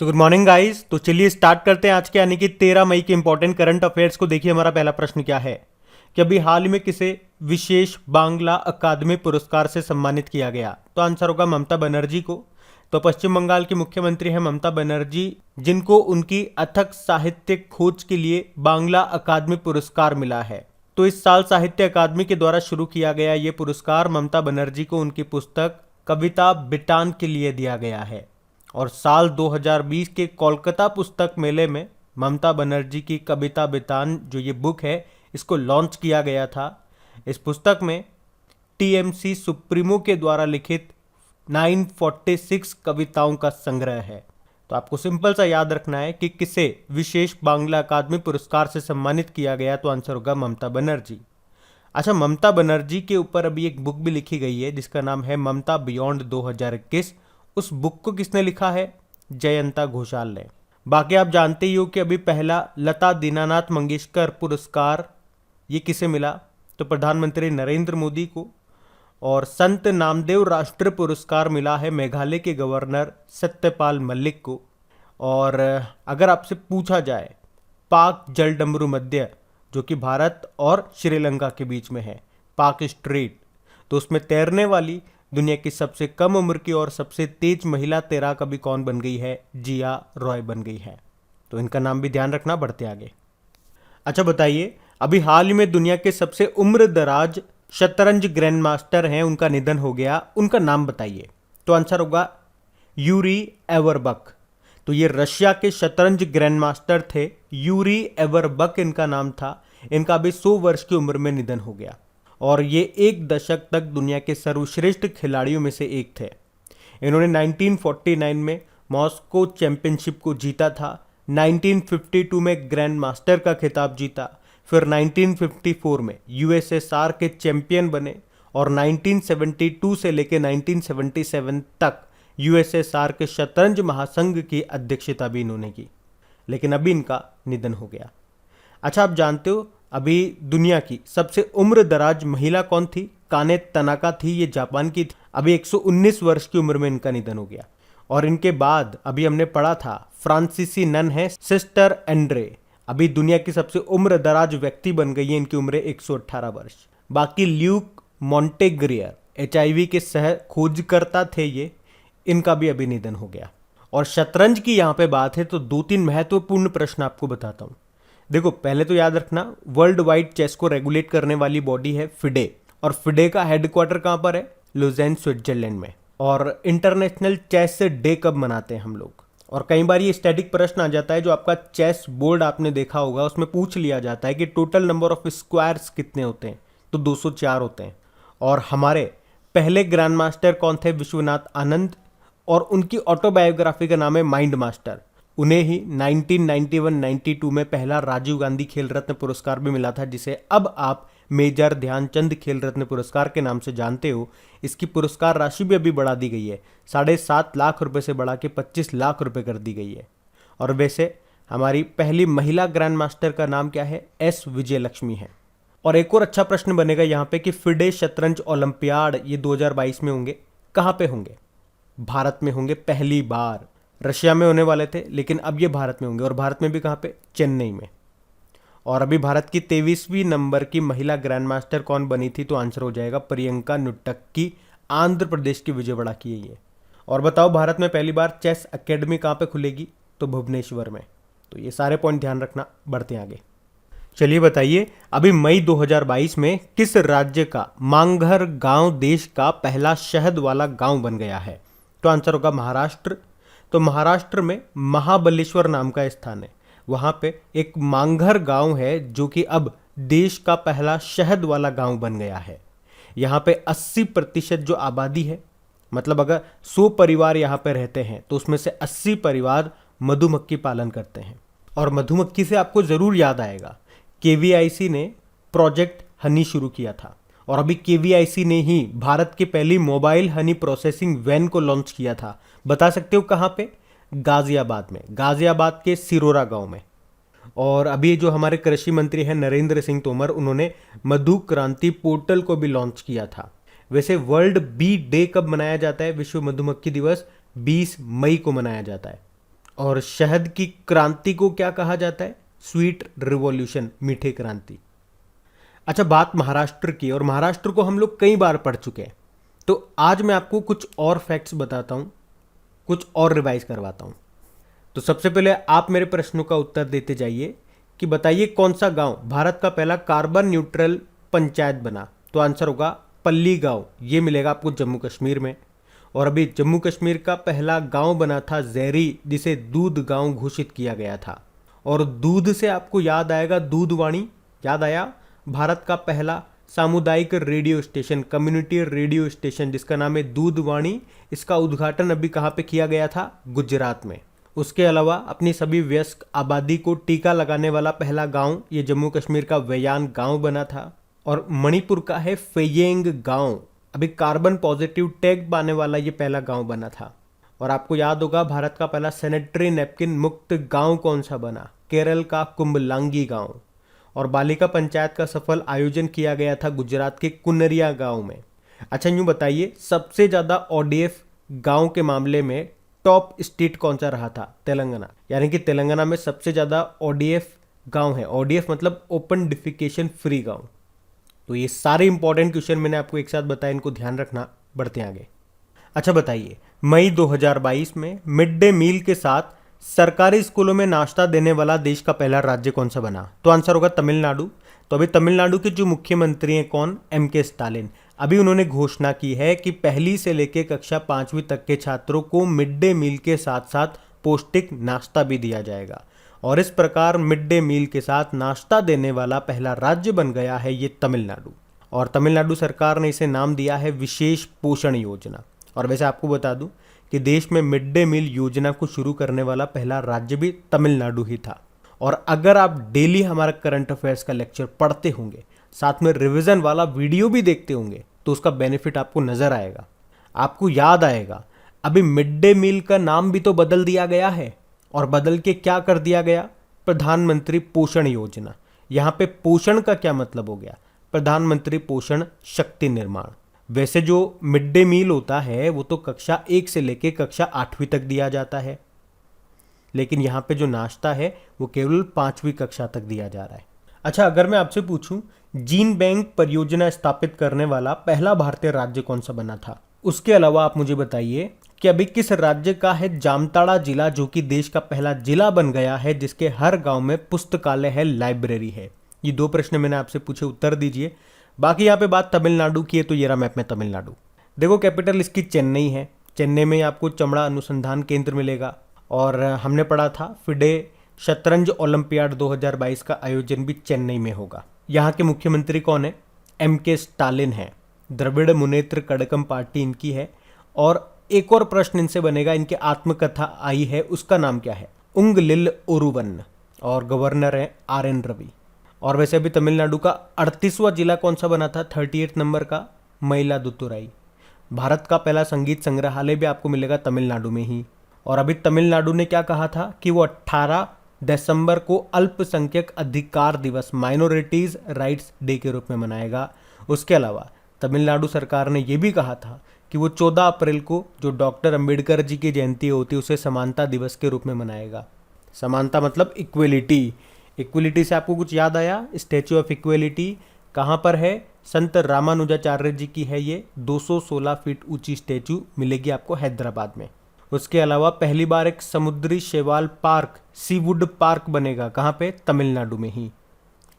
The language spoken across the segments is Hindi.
So good morning guys. तो चलिए स्टार्ट करते हैं आज के यानी कि 13 मई के इंपॉर्टेंट करंट अफेयर्स को। देखिए हमारा पहला प्रश्न क्या है कि अभी हाल में किसे विशेष बांग्ला अकादमी पुरस्कार से सम्मानित किया गया। तो आंसर होगा ममता बनर्जी को। तो पश्चिम बंगाल की मुख्यमंत्री है ममता बनर्जी, जिनको उनकी अथक साहित्यिक खोज के लिए बांग्ला अकादमी पुरस्कार मिला है। तो इस साल साहित्य अकादमी के द्वारा शुरू किया गया ये पुरस्कार ममता बनर्जी को उनकी पुस्तक कविता बिटान के लिए दिया गया है। और साल 2020 के कोलकाता पुस्तक मेले में ममता बनर्जी की कविता बितान जो ये बुक है इसको लॉन्च किया गया था। इस पुस्तक में टीएमसी सुप्रीमो के द्वारा लिखित 946 कविताओं का संग्रह है। तो आपको सिंपल सा याद रखना है कि किसे विशेष बांग्ला अकादमी पुरस्कार से सम्मानित किया गया। तो आंसर होगा ममता बनर्जी। अच्छा, ममता बनर्जी के ऊपर अभी एक बुक भी लिखी गई है जिसका नाम है ममता बियॉन्ड 2021। उस बुक को किसने लिखा है? जयंता घोषाल ने। बाकी आप जानते ही हो कि अभी पहला लता दीनानाथ मंगेशकर पुरस्कार ये किसे मिला? तो प्रधानमंत्री नरेंद्र मोदी को। और संत नामदेव राष्ट्रीय पुरस्कार मिला है मेघालय के गवर्नर सत्यपाल मलिक को। और अगर आपसे पूछा जाए पाक जलडमरू मध्य जो कि भारत और श्रीलंका के बीच में है, पाक स्ट्रेट, तो उसमें तैरने वाली दुनिया की सबसे कम उम्र की और सबसे तेज महिला तैराक अभी कौन बन गई है? जिया रॉय बन गई है। तो इनका नाम भी ध्यान रखना। बढ़ते आगे। अच्छा बताइए, अभी हाल ही में दुनिया के सबसे उम्र दराज शतरंज ग्रैंड मास्टर हैं, उनका निधन हो गया, उनका नाम बताइए। तो आंसर होगा यूरी एवरबक। तो ये रशिया के शतरंज ग्रैंड मास्टर थे, यूरी एवरबक इनका नाम था। इनका अभी 100 वर्ष की उम्र में निधन हो गया और ये एक दशक तक दुनिया के सर्वश्रेष्ठ खिलाड़ियों में से एक थे। इन्होंने 1949 में मॉस्को चैंपियनशिप को जीता था, 1952 में ग्रैंड मास्टर का खिताब जीता, फिर 1954 में यूएसएसआर के चैंपियन बने और 1972 से लेकर 1977 तक यूएसएसआर के शतरंज महासंघ की अध्यक्षता भी इन्होंने की। लेकिन अभी इनका निधन हो गया। अच्छा, आप जानते हो अभी दुनिया की सबसे उम्र दराज महिला कौन थी? काने तनाका थी, ये जापान की थी। अभी 119 वर्ष की उम्र में इनका निधन हो गया। और इनके बाद अभी हमने पढ़ा था फ्रांसीसी नन है सिस्टर एंड्रे, अभी दुनिया की सबसे उम्र दराज व्यक्ति बन गई है। इनकी उम्र 118 वर्ष। बाकी ल्यूक मॉन्टेग्रियर एचआईवी के सह खोजकर्ता थे ये, इनका भी अभी निधन हो गया। और शतरंज की यहाँ पे बात है तो 2-3 महत्वपूर्ण प्रश्न आपको बताता हूँ। देखो, पहले तो याद रखना वर्ल्ड वाइड चेस को रेगुलेट करने वाली बॉडी है फिडे, और फिडे का हेडक्वार्टर कहाँ पर है? लुज़ेन, स्विट्जरलैंड में। और इंटरनेशनल चेस डे कब मनाते हैं हम लोग? और कई बार ये स्टैटिक प्रश्न आ जाता है जो आपका चेस बोर्ड आपने देखा होगा, उसमें पूछ लिया जाता है कि टोटल नंबर ऑफ स्क्वायर्स कितने होते हैं? तो 204 होते हैं। और हमारे पहले ग्रैंड मास्टर कौन थे? विश्वनाथ आनंद, और उनकी ऑटोबायोग्राफी का नाम है माइंड मास्टर। उन्हें ही 1991-92 में पहला राजीव गांधी खेल रत्न पुरस्कार भी मिला था, जिसे अब आप मेजर ध्यानचंद खेल रत्न पुरस्कार के नाम से जानते हो। इसकी पुरस्कार राशि भी अभी बढ़ा दी गई है, 7.5 लाख रुपए से बढ़ा के 25 लाख रुपए कर दी गई है। और वैसे हमारी पहली महिला ग्रैंड मास्टर का नाम क्या है? एस विजयलक्ष्मी है। और एक और अच्छा प्रश्न बनेगा यहाँ पे कि फिडे शतरंज ओलंपियाड ये 2022 में होंगे, कहाँ पे होंगे? भारत में होंगे पहली बार। रशिया में होने वाले थे लेकिन अब ये भारत में होंगे, और भारत में भी कहाँ पे? चेन्नई में। और अभी भारत की 23वीं नंबर की महिला ग्रैंड मास्टर कौन बनी थी? तो आंसर हो जाएगा प्रियंका नुट्टक्की, आंध्र प्रदेश की विजयवाड़ा की है ये। और बताओ भारत में पहली बार चेस एकेडमी कहाँ पे खुलेगी? तो भुवनेश्वर में। तो ये सारे पॉइंट ध्यान रखना। बढ़ते हैं आगे। चलिए बताइए, अभी मई 2022 में किस राज्य का मांगघर गांव देश का पहला शहद वाला गांव बन गया है? तो आंसर होगा महाराष्ट्र। तो महाराष्ट्र में महाबलेश्वर नाम का स्थान है, वहां पे एक मांगघर गांव है जो कि अब देश का पहला शहद वाला गांव बन गया है। यहाँ पे 80% जो आबादी है, मतलब अगर 100 परिवार यहाँ पे रहते हैं तो उसमें से 80 परिवार मधुमक्खी पालन करते हैं। और मधुमक्खी से आपको जरूर याद आएगा केवीआईसी ने प्रोजेक्ट हनी शुरू किया था, और अभी केवीआईसी ने ही भारत की पहली मोबाइल हनी प्रोसेसिंग वैन को लॉन्च किया था। बता सकते हो कहाँ पे? गाजियाबाद में, गाजियाबाद के सिरोरा गांव में। और अभी जो हमारे कृषि मंत्री हैं नरेंद्र सिंह तोमर, उन्होंने मधु क्रांति पोर्टल को भी लॉन्च किया था। वैसे वर्ल्ड बी डे कब मनाया जाता है? विश्व मधुमक्खी दिवस 20 मई को मनाया जाता है। और शहद की क्रांति को क्या कहा जाता है? स्वीट रिवॉल्यूशन, मीठे क्रांति। अच्छा, बात महाराष्ट्र की, और महाराष्ट्र को हम लोग कई बार पढ़ चुके हैं, तो आज मैं आपको कुछ और फैक्ट्स बताता हूं, कुछ और रिवाइज करवाता हूं। तो सबसे पहले आप मेरे प्रश्नों का उत्तर देते जाइए कि बताइए कौन सा गांव भारत का पहला कार्बन न्यूट्रल पंचायत बना? तो आंसर होगा पल्ली गांव। ये मिलेगा आपको जम्मू कश्मीर में। और अभी जम्मू कश्मीर का पहला गांव बना था ज़ेरी, जिसे दूध गांव घोषित किया गया था। और दूध से आपको याद आएगा दूधवाणी, याद आया? भारत का पहला सामुदायिक radio station, community radio station, जिसका नाम है दूधवाणी, इसका उद्घाटन अभी कहाँ पे किया गया था? गुजरात में। उसके अलावा अपनी सभी वयस्क आबादी को टीका लगाने वाला पहला गांव ये जम्मू कश्मीर का वैयान गांव बना था। और मणिपुर का है फेयेंग गांव, अभी कार्बन पॉजिटिव टैग पाने वाला ये पहला गांव बना था। और आपको याद होगा भारत का पहला सैनिटरी नैपकिन मुक्त गांव कौन सा बना? केरल का कुंभलांगी गांव। और बालिका पंचायत का सफल आयोजन किया गया था गुजरात के कुनरिया गांव में। अच्छा, यूँ बताइए सबसे ज़्यादा ओडीएफ गांव के मामले में टॉप स्टेट कौन सा रहा था? तेलंगाना। यानी कि तेलंगाना में सबसे ज़्यादा ओडीएफ गांव है। ओडीएफ मतलब ओपन डिफिकेशन फ्री गांव। तो ये सारे इंपॉर्टेंट क्वेश्चन मैंने आपको एक साथ बताया, इनको ध्यान रखना। बढ़ते हैं आगे। अच्छा बताइए, मई 2022 में मिड डे मील के साथ सरकारी स्कूलों में नाश्ता देने वाला देश का पहला राज्य कौन सा बना? तो आंसर होगा तमिलनाडु। तो अभी तमिलनाडु के जो मुख्यमंत्री हैं कौन? एमके स्टालिन। अभी उन्होंने घोषणा की है कि पहली से लेकर कक्षा 5वीं तक के छात्रों को मिड डे मील के साथ साथ पौष्टिक नाश्ता भी दिया जाएगा। और इस प्रकार मिड डे मील के साथ नाश्ता देने वाला पहला राज्य बन गया है ये तमिलनाडु। और तमिलनाडु सरकार ने इसे नाम दिया है विशेष पोषण योजना। और वैसे आपको बता दूं कि देश में मिड डे मील योजना को शुरू करने वाला पहला राज्य भी तमिलनाडु ही था। और अगर आप डेली हमारा करंट अफेयर्स का लेक्चर पढ़ते होंगे, साथ में रिवीजन वाला वीडियो भी देखते होंगे, तो उसका बेनिफिट आपको नजर आएगा। आपको याद आएगा अभी मिड डे मील का नाम भी तो बदल दिया गया है। और बदल के क्या कर दिया गया? प्रधानमंत्री पोषण योजना। यहाँ पे पोषण का क्या मतलब हो गया? प्रधानमंत्री पोषण शक्ति निर्माण। वैसे जो मिड डे मील होता है वो तो कक्षा 1 से लेके कक्षा 8वीं तक दिया जाता है, लेकिन यहाँ पे जो नाश्ता है वो केवल 5वीं कक्षा तक दिया जा रहा है। अच्छा, अगर मैं आपसे पूछूं जीन बैंक परियोजना स्थापित करने वाला पहला भारतीय राज्य कौन सा बना था? उसके अलावा आप मुझे बताइए कि अभी किस राज्य का है जामताड़ा जिला, जो कि देश का पहला जिला बन गया है जिसके हर गांव में पुस्तकालय है, लाइब्रेरी है। ये 2 प्रश्न मैंने आपसे पूछे, उत्तर दीजिए। बाकी यहाँ पे बात तमिलनाडु की है, तो ये रहा मैप में तमिलनाडु। देखो कैपिटल इसकी चेन्नई है। चेन्नई में आपको चमड़ा अनुसंधान केंद्र मिलेगा। और हमने पढ़ा था फिडे शतरंज ओलंपियाड 2022 का आयोजन भी चेन्नई में होगा। यहाँ के मुख्यमंत्री कौन है? एमके स्टालिन है। द्रविड़ मुनेत्र कड़कम पार्टी इनकी है। और एक और प्रश्न इनसे बनेगा, इनके आत्मकथा आई है, उसका नाम क्या है? उंगलिल ओरुवन। और गवर्नर है RN रवि। और वैसे अभी तमिलनाडु का 38वां जिला कौन सा बना था? 38 नंबर का मयिलादुतुराई। भारत का पहला संगीत संग्रहालय भी आपको मिलेगा तमिलनाडु में ही। और अभी तमिलनाडु ने क्या कहा था कि वो 18 दिसंबर को अल्पसंख्यक अधिकार दिवस, माइनॉरिटीज राइट्स डे के रूप में मनाएगा। उसके अलावा तमिलनाडु सरकार ने यह भी कहा था कि वो 14 अप्रैल को जो डॉक्टर अंबेडकर जी की जयंती होती है उसे समानता दिवस के रूप में मनाएगा। समानता मतलब इक्वलिटी। इक्वलिटी से आपको कुछ याद आया? स्टैच्यू ऑफ इक्वलिटी कहाँ पर है? संत रामानुजाचार्य जी की है ये। 216 फीट ऊंची स्टैच्यू मिलेगी आपको हैदराबाद में। उसके अलावा पहली बार एक समुद्री शैवाल पार्क, सीवुड पार्क बनेगा। कहाँ पे? तमिलनाडु में ही।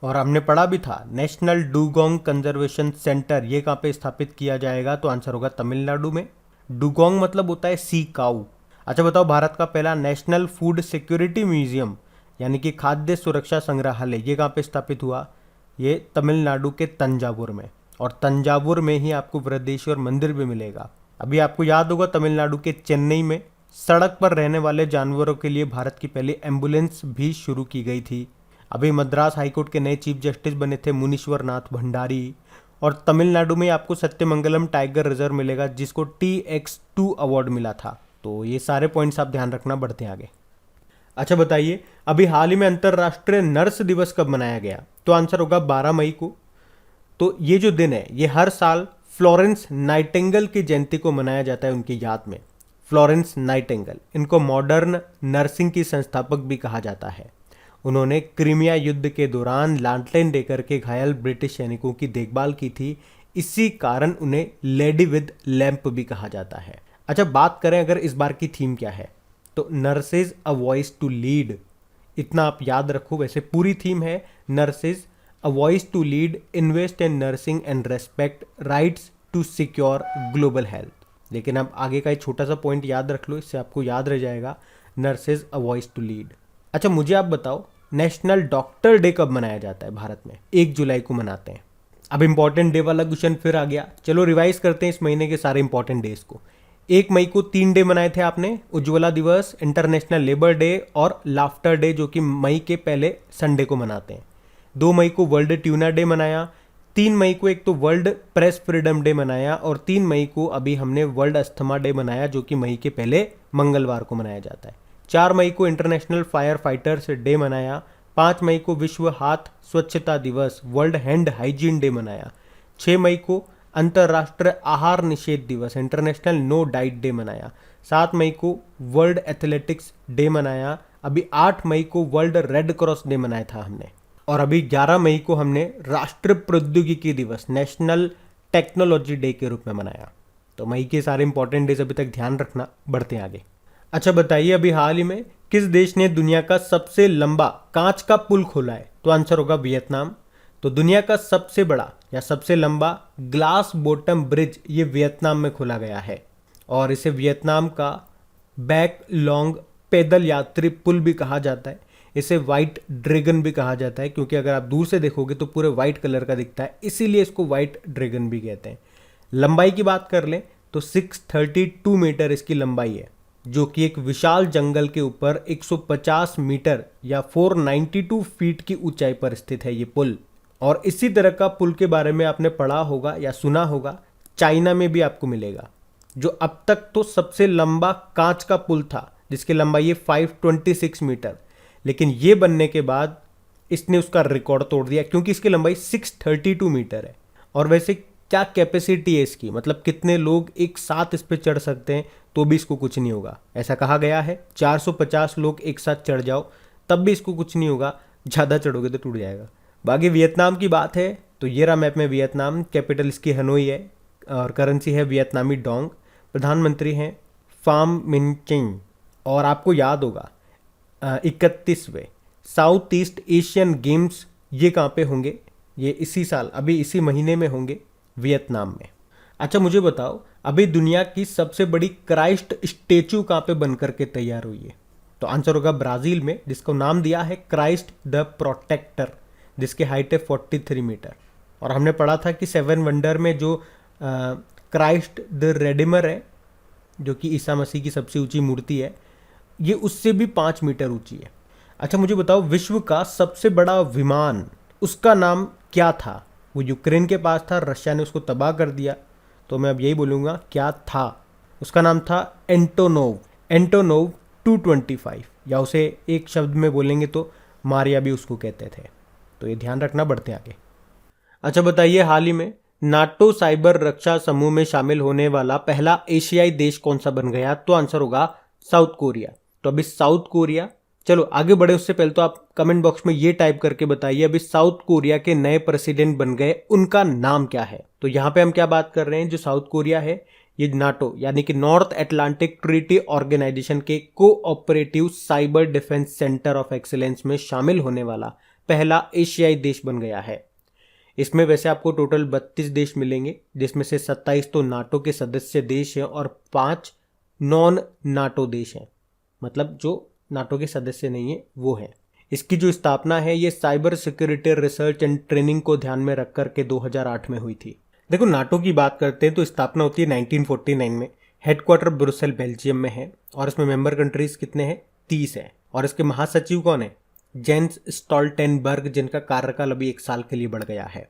और हमने पढ़ा भी था नेशनल डुगोंग कंजर्वेशन सेंटर, ये कहाँ पे स्थापित किया जाएगा? तो आंसर होगा तमिलनाडु में। डुगोंग मतलब होता है सी काऊ। अच्छा बताओ, भारत का पहला नेशनल फूड सिक्योरिटी म्यूजियम यानी कि खाद्य सुरक्षा संग्रहालय, ये कहाँ पे स्थापित हुआ? ये तमिलनाडु के तंजावुर में। और तंजावुर में ही आपको बृहदेश्वर मंदिर भी मिलेगा। अभी आपको याद होगा तमिलनाडु के चेन्नई में सड़क पर रहने वाले जानवरों के लिए भारत की पहली एम्बुलेंस भी शुरू की गई थी। अभी मद्रास हाईकोर्ट के नए चीफ जस्टिस बने थे मुनीश्वर नाथ भंडारी। और तमिलनाडु में आपको सत्यमंगलम टाइगर रिजर्व मिलेगा जिसको TX2 अवार्ड मिला था। तो ये सारे पॉइंट्स आप ध्यान रखना। बढ़ते हैं आगे। अच्छा बताइए, अभी हाल ही में अंतर्राष्ट्रीय नर्स दिवस कब मनाया गया? तो आंसर होगा 12 मई को। तो ये जो दिन है ये हर साल फ्लोरेंस नाइटिंगेल की जयंती को मनाया जाता है उनकी याद में। फ्लोरेंस नाइटिंगेल, इनको मॉडर्न नर्सिंग की संस्थापक भी कहा जाता है। उन्होंने क्रीमिया युद्ध के दौरान लालटेन देकर के घायल ब्रिटिश सैनिकों की देखभाल की थी, इसी कारण उन्हें लेडी विद लैंप भी कहा जाता है। अच्छा, बात करें अगर इस बार की थीम क्या है, तो nurses a voice to lead, इतना आप याद रखो। वैसे पूरी थीम है nurses a voice to lead, invest in nursing and respect rights to secure global health. लेकिन आप आगे का एक छोटा सा पॉइंट याद रख लो, इससे आपको याद रह जाएगा nurses a voice to lead. अच्छा, मुझे आप बताओ नेशनल डॉक्टर डे कब मनाया जाता है भारत में? 1 जुलाई को मनाते हैं। अब इंपॉर्टेंट डे वाला क्वेश्चन फिर आ गया, चलो रिवाइज करते हैं इस महीने के सारे इंपॉर्टेंट डेज को। 1 मई को 3 डे मनाए थे आपने, उज्ज्वला दिवस, इंटरनेशनल लेबर डे और लाफ्टर डे, जो कि मई के पहले संडे को मनाते हैं। 2 मई को वर्ल्ड ट्यूना डे मनाया। 3 मई को एक तो वर्ल्ड प्रेस फ्रीडम डे मनाया, और 3 मई को अभी हमने वर्ल्ड अस्थमा डे मनाया, जो कि मई के पहले मंगलवार को मनाया जाता है। 4 मई को इंटरनेशनल फायर फाइटर्स डे मनाया। 5 मई को विश्व हाथ स्वच्छता दिवस, वर्ल्ड हैंड हाइजीन डे मनाया। 6 मई को अंतर्राष्ट्रीय आहार निषेध दिवस, इंटरनेशनल नो डाइट डे मनाया। 7 मई को वर्ल्ड एथलेटिक्स डे मनाया। अभी 8 मई को वर्ल्ड रेड क्रॉस डे मनाया था हमने, और अभी 11 मई को हमने राष्ट्रीय प्रौद्योगिकी दिवस, नेशनल टेक्नोलॉजी डे के रूप में मनाया। तो मई के सारे इंपॉर्टेंट डेज अभी तक ध्यान रखना, बढ़ते हैं आगे। अच्छा बताइए, अभी हाल ही में किस देश ने दुनिया का सबसे लंबा कांच का पुल खोला है? तो आंसर होगा वियतनाम। तो दुनिया का सबसे बड़ा या सबसे लंबा ग्लास बॉटम ब्रिज ये वियतनाम में खोला गया है, और इसे वियतनाम का बैक लॉन्ग पैदल यात्री पुल भी कहा जाता है। इसे व्हाइट ड्रैगन भी कहा जाता है, क्योंकि अगर आप दूर से देखोगे तो पूरे व्हाइट कलर का दिखता है, इसीलिए इसको व्हाइट ड्रैगन भी कहते हैं। लंबाई की बात कर लें तो 632 मीटर इसकी लंबाई है, जो कि एक विशाल जंगल के ऊपर 150 मीटर या 492 फीट की ऊंचाई पर स्थित है ये पुल। और इसी तरह का पुल के बारे में आपने पढ़ा होगा या सुना होगा, चाइना में भी आपको मिलेगा, जो अब तक तो सबसे लंबा कांच का पुल था, जिसकी लंबाई है 526 मीटर। लेकिन ये बनने के बाद इसने उसका रिकॉर्ड तोड़ दिया, क्योंकि इसकी लंबाई 632 मीटर है। और वैसे क्या कैपेसिटी है इसकी, मतलब कितने लोग एक साथ इस पर चढ़ सकते हैं, तो भी इसको कुछ नहीं होगा। ऐसा कहा गया है 450 लोग एक साथ चढ़ जाओ तब भी इसको कुछ नहीं होगा, ज़्यादा चढ़ोगे तो टूट जाएगा। बाकी वियतनाम की बात है तो ये रहा मैप में वियतनाम, कैपिटल इसकी हनोई है और करेंसी है वियतनामी डोंग। प्रधानमंत्री हैं फाम मिनचिंग। और आपको याद होगा 31वें साउथ ईस्ट एशियन गेम्स ये कहाँ पे होंगे? ये इसी साल, अभी इसी महीने में होंगे वियतनाम में। अच्छा मुझे बताओ, अभी दुनिया की सबसे बड़ी क्राइस्ट स्टेचू कहाँ पे बनकर के तैयार हुई है? तो आंसर होगा ब्राज़ील में, जिसको नाम दिया है क्राइस्ट द प्रोटेक्टर, जिसकी हाइट है 43 मीटर। और हमने पढ़ा था कि 7 वंडर में जो क्राइस्ट द रेडिमर है, जो कि ईसा मसीह की सबसे ऊंची मूर्ति है, ये उससे भी 5 मीटर ऊंची है। अच्छा मुझे बताओ, विश्व का सबसे बड़ा विमान, उसका नाम क्या था? वो यूक्रेन के पास था, रशिया ने उसको तबाह कर दिया, तो मैं अब यही बोलूँगा क्या था। उसका नाम था एंटोनोव 225, या उसे एक शब्द में बोलेंगे तो मारिया भी उसको कहते थे। तो ये ध्यान रखना, बढ़ते आगे। अच्छा बताइए, हाल ही में नाटो साइबर रक्षा समूह में शामिल होने वाला पहला एशियाई देश कौन सा बन गया? तो आंसर होगा साउथ कोरिया। तो अभी साउथ कोरिया, चलो आगे बढ़े उससे पहले तो आप कमेंट बॉक्स में ये टाइप करके बताइए, अभी साउथ कोरिया के नए प्रेसिडेंट बन गए, उनका नाम क्या है? तो यहाँ पे हम क्या बात कर रहे हैं, जो साउथ कोरिया है ये नाटो यानी कि नॉर्थ अटलांटिक ट्रीटी ऑर्गेनाइजेशन के cooperative cyber defence centre of excellence में शामिल होने वाला पहला एशियाई देश बन गया है। इसमें वैसे आपको टोटल 32 देश मिलेंगे, जिसमें से 27 तो नाटो के सदस्य देश हैं और 5 नॉन नाटो देश हैं, मतलब जो नाटो के सदस्य नहीं है वो है। इसकी जो स्थापना है ये cyber security research and training को ध्यान में रख कर के 2008 में हुई थी। देखो नाटो की बात करते हैं तो स्थापना होती है 1949 में, हेडक्वार्टर ब्रुसेल बेल्जियम में है, और इसमें मेंबर कंट्रीज कितने हैं? 30 है। और इसके महासचिव कौन है? जेंस स्टोल्टेनबर्ग, जिनका कार्यकाल अभी 1 साल के लिए बढ़ गया है।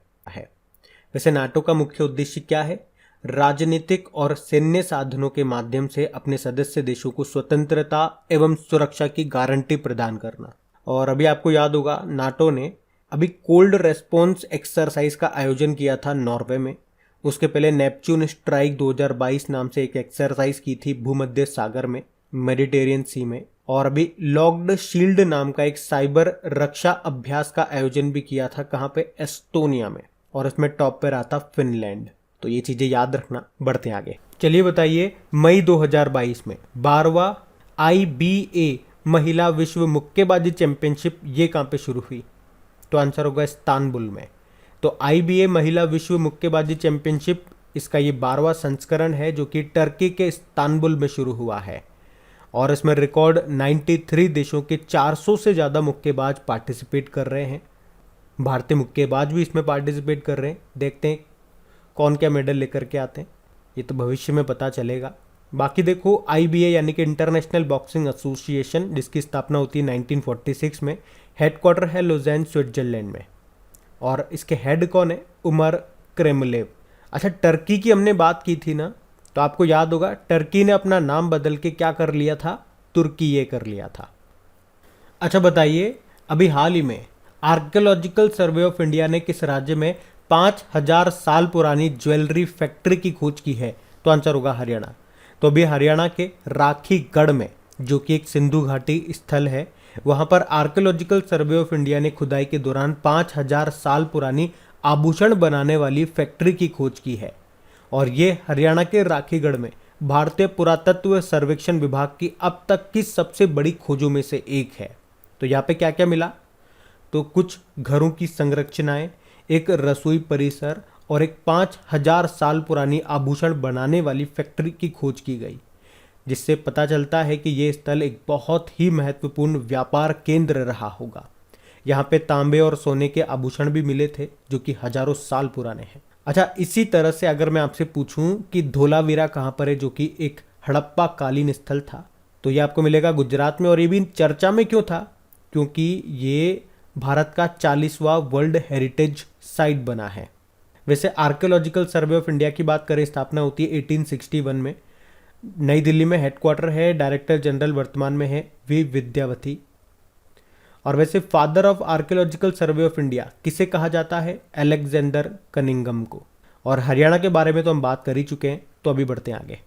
वैसे नाटो का मुख्य उद्देश्य क्या है? राजनीतिक और सैन्य साधनों के माध्यम से अपने सदस्य देशों को स्वतंत्रता एवं सुरक्षा की गारंटी प्रदान करना। और अभी आपको याद होगा नाटो ने अभी कोल्ड रेस्पॉन्स एक्सरसाइज का आयोजन किया था नॉर्वे में, उसके पहले नेपच्यून स्ट्राइक 2022 नाम से एक एक्सरसाइज की थी भूमध्य सागर में, मेडिटेरियन सी में, और अभी लॉक्ड शील्ड नाम का एक साइबर रक्षा अभ्यास का आयोजन भी किया था। कहाँ पे? एस्टोनिया में, और इसमें टॉप पे रहा था फिनलैंड। तो ये चीजें याद रखना। बढ़ते हैं आगे। चलिए बताइए, मई 2022 में 12वां IBA महिला विश्व मुक्केबाजी चैंपियनशिप ये कहाँ पे शुरू हुई? तो आंसर होगा इस्तांबुल में। तो IBA महिला विश्व मुक्केबाजी चैंपियनशिप, इसका ये 12वां संस्करण है जो कि टर्की के इस्तांबुल में शुरू हुआ है, और इसमें रिकॉर्ड 93 देशों के 400 से ज़्यादा मुक्केबाज पार्टिसिपेट कर रहे हैं। भारतीय मुक्केबाज भी इसमें पार्टिसिपेट कर रहे हैं। देखते हैं कौन क्या मेडल लेकर के आते हैं, ये तो भविष्य में पता चलेगा। बाकी देखो, IBA यानी कि इंटरनेशनल बॉक्सिंग एसोसिएशन, जिसकी स्थापना होती है 1946 में, हेडक्वार्टर है लुज़ेन स्विट्जरलैंड में, और इसके हेड कौन है? Umar Kremlev. अच्छा, टर्की की हमने बात की थी ना, तो आपको याद होगा टर्की ने अपना नाम बदल के क्या कर लिया था? तुर्की ये कर लिया था। अच्छा बताइए, अभी हाल ही में आर्कियोलॉजिकल सर्वे ऑफ इंडिया ने किस राज्य में 5000 साल पुरानी ज्वेलरी फैक्ट्री की खोज की है? तो आंसर होगा हरियाणा। तो अभी हरियाणा के राखीगढ़ में, जो कि एक सिंधु घाटी स्थल है, वहां पर आर्कियोलॉजिकल सर्वे ऑफ इंडिया ने खुदाई के दौरान 5000 साल पुरानी आभूषण बनाने वाली फैक्ट्री की खोज की है, और ये हरियाणा के राखीगढ़ में भारतीय पुरातत्व सर्वेक्षण विभाग की अब तक की सबसे बड़ी खोजों में से एक है। तो यहाँ पे क्या क्या मिला? तो कुछ घरों की संरचनाएं, एक रसोई परिसर और एक 5000 साल पुरानी आभूषण बनाने वाली फैक्ट्री की खोज की गई, जिससे पता चलता है कि ये स्थल एक बहुत ही महत्वपूर्ण व्यापार केंद्र रहा होगा। यहाँ पे तांबे और सोने के आभूषण भी मिले थे जो कि हजारों साल पुराने हैं। अच्छा, इसी तरह से अगर मैं आपसे पूछूं कि धोलावीरा कहाँ पर है, जो कि एक हड़प्पा कालीन स्थल था, तो ये आपको मिलेगा गुजरात में। और ये भी चर्चा में क्यों था? क्योंकि ये भारत का 40वां वर्ल्ड हेरिटेज साइट बना है। वैसे आर्कियोलॉजिकल सर्वे ऑफ इंडिया की बात करें, स्थापना होती है 1861 में, नई दिल्ली में हेडक्वार्टर है, डायरेक्टर जनरल वर्तमान में है वी विद्यावती। और वैसे father of archaeological survey of India किसे कहा जाता है? अलेक्जेंडर कनिंगम को। और हरियाणा के बारे में तो हम बात कर ही चुके हैं, तो अभी बढ़ते हैं आगे।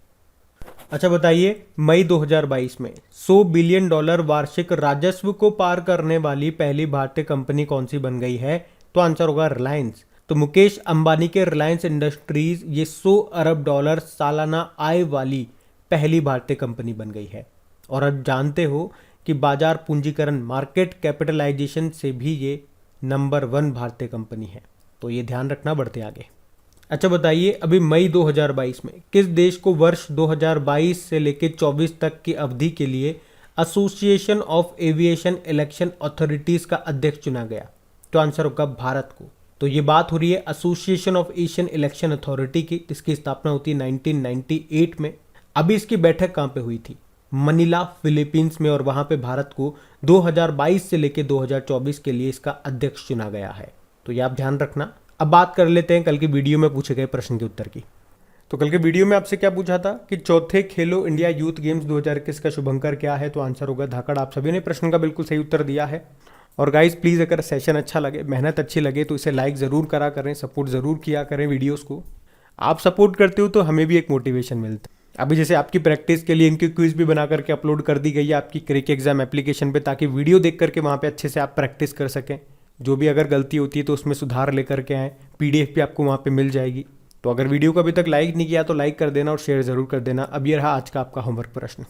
अच्छा बताइए, मई 2022 में $100 बिलियन वार्षिक राजस्व को पार करने वाली पहली भारतीय कंपनी कौन सी बन गई है? तो आंसर होगा रिलायंस। तो मुकेश अंबानी के रिलायंस इंडस्ट्रीज ये $100 अरब सालाना आय वाली पहली भारतीय कंपनी बन गई है। और अब जानते हो कि बाजार पूंजीकरण, मार्केट कैपिटलाइजेशन से भी ये नंबर 1 भारतीय कंपनी है, तो ये ध्यान रखना। बढ़ते आगे। अच्छा बताइए, अभी मई 2022 में किस देश को वर्ष 2022 से लेकर 24 तक की अवधि के लिए association of aviation election authorities का अध्यक्ष चुना गया? तो आंसर होगा भारत को। तो ये बात हो रही है association of Asian election authority की, जिसकी स्थापना होती है 1998 में। अभी इसकी बैठक कहाँ पे हुई थी? मनीला, फिलीपींस में, और वहां पे भारत को 2022 से लेकर 2024 के लिए इसका अध्यक्ष चुना गया है, तो ये आप ध्यान रखना। अब बात कर लेते हैं कल की वीडियो में पूछे गए प्रश्न के उत्तर की। तो कल के वीडियो में आपसे क्या पूछा था कि चौथे खेलो इंडिया यूथ गेम्स 2021 का शुभंकर क्या है? तो आंसर होगा धाकड़। आप सभी ने प्रश्न का बिल्कुल सही उत्तर दिया है। और गाइज प्लीज़, अगर सेशन अच्छा लगे, मेहनत अच्छी लगे, तो इसे लाइक ज़रूर करा करें, सपोर्ट ज़रूर किया करें वीडियोस को। आप सपोर्ट करते हो तो हमें भी एक मोटिवेशन मिलता है। अभी जैसे आपकी प्रैक्टिस के लिए इनकी क्विज भी बना करके अपलोड कर दी गई है आपकी क्रिक एग्जाम एप्लीकेशन पे, ताकि वीडियो देख करके वहाँ पे अच्छे से आप प्रैक्टिस कर सकें। जो भी अगर गलती होती है तो उसमें सुधार लेकर के आएँ। PDF भी आपको वहाँ पे मिल जाएगी। तो अगर वीडियो को अभी तक लाइक नहीं किया तो लाइक कर देना और शेयर ज़रूर कर देना। अब ये रहा आज का आपका होमवर्क प्रश्न।